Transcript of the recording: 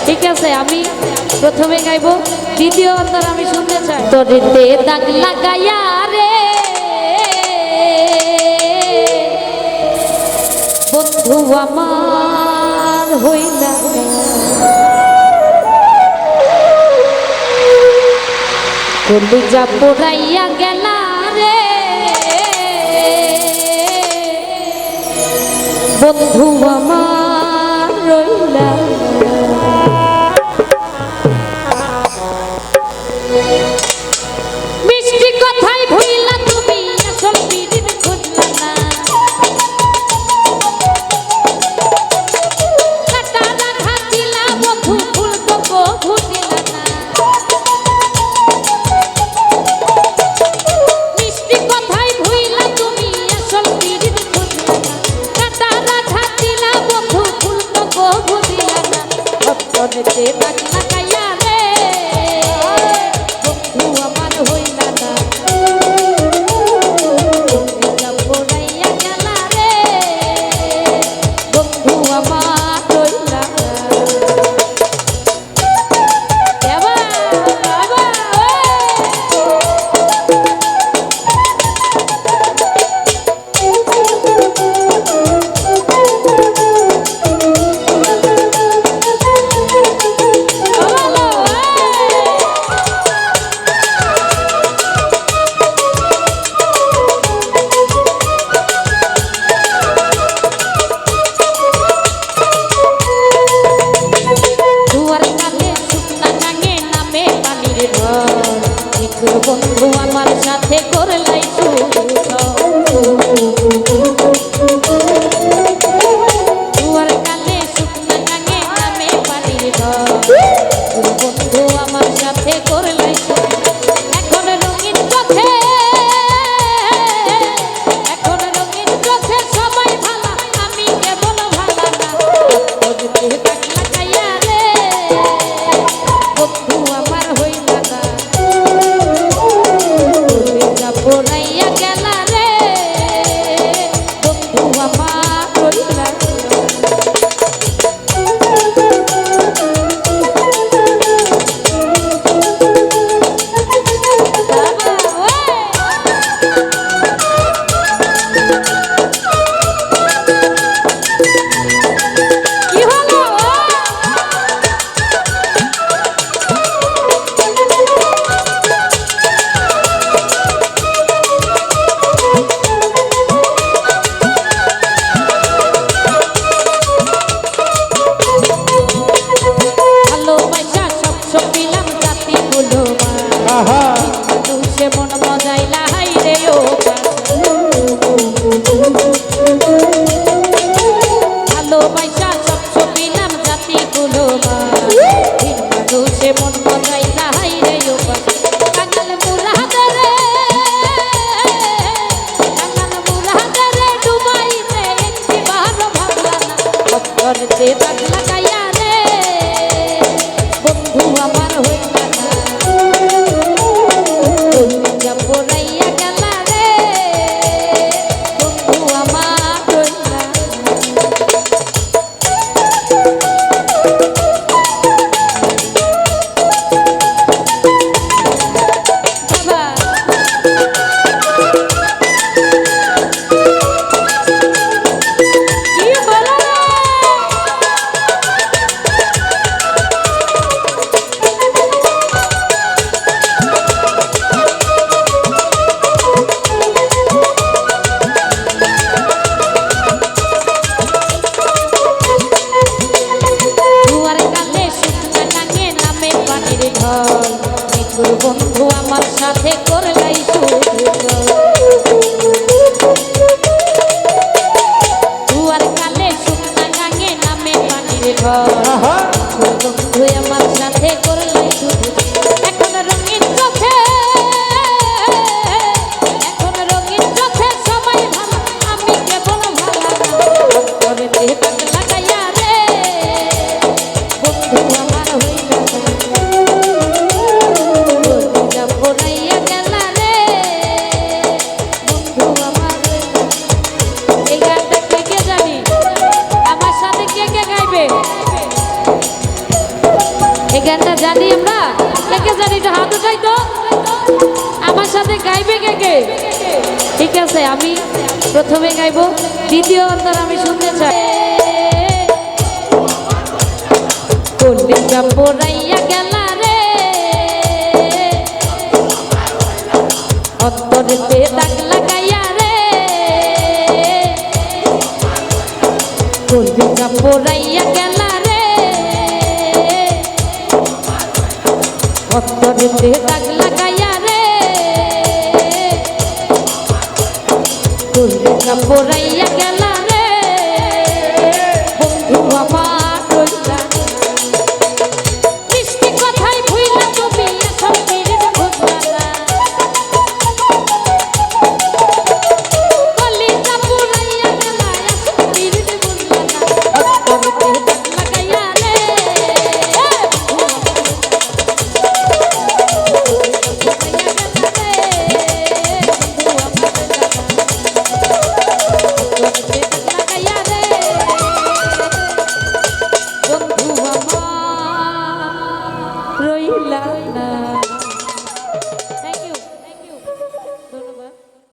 ঠিক আছে, আমি প্রথমে গাইবো, দ্বিতীয় অন্তর আমি শুনতে চাই। তোরিতে দাগ লাগাইয়া রে বন্ধু আমার হইলা, কলিজা পোড়াইয়া গেলা রে বন্ধু আমার রইলা। মিষ্টি কথাই ভুইলা তুমি আসল পিরিত খুঁজলা না, কাটা রাখা দিলা বন্ধু ফুল তো কভু দিলা না। মিষ্টি কথাই ভুইলা তুমি আসল পিরিত খুঁজলা না, কাটা রাখা দিলা বন্ধু ফুল তো কভু দিলা না। অন্তরেতে দাগ লাগাইয়া রে বন্ধু আমার হইলা না, কলিজা পোড়াইয়া গেলা রে বন্ধু আমার রইলা না। বাবা বাবা বন্ধু আমার সাথে করলাই দুয়ার কালে শুকনা গাঙে নামে পানির ঢল, বন্ধু আমার সাথে করলাই এখন রঙিন চোখে, এখন রঙিন চোখে সবাই ভালা, আমি কেবল ভালা না। দাগ লাগাইয়া রে বন্ধু আমার হইলা না, পোড়াইয়া গেলা রে বন্ধু আমার রইলা না। কি হলো? ভালোবাসা সব সপিলাম জাতি গুলো সে মন মজাইলা হাই রে ও ভালোবাসা সব সপিলাম জাতি গুলো সে মন মজাইলা হাই রে ও কাঙাল মুরাদে রে, কাঙাল মুরাদে রে ডুবাইতে একটি বার ভাবলা না। অন্তরেতে দাগ লাগাইয়া রে বন্ধু আমার হইলা না, কলিজা পোড়াইয়া গেলা রে বন্ধু আমার রইলা না। কি বলো? দুয়ার কালে শুকনা গাঙে নামে পানির ঢল, নিঠুর বন্ধু আমার সাথে করলাই দুয়ার কালে শুকনা গাঙে নামে পানির ঢল, বন্ধু আমার সাথে করলাই এখন রঙিন চোখে, এখন রঙিন চোখে সবাই ভালো, আমি কেবল ভালা না। অন্তরেতে দাগ লাগাইয়া রে বন্ধু আমার হইলা না, কলিজা পোড়াইয়া গেলা রে বন্ধু আমার হইলা না। এই গানটা কে কে জানি, আমার সাথে কে কে গাইবে? এই গানটা জানি আমরা, কে কে জানি? একটু হাত উঠাই তো, আমার সাথে গাইবে কে কে? ঠিক আছে, আমি প্রথমে গাইবো, দ্বিতীয় অন্তর আমি শুনতে চাই। কলিজা পোড়াইয়া গেলা রে, অন্তরেতে দাগ লাগাইয়া রে, কলিজা পোড়াইয়া গেলা রে, অন্তরেতে দাগ লাগাইয়া রে, কলিজা পোড়াইয়া গেলা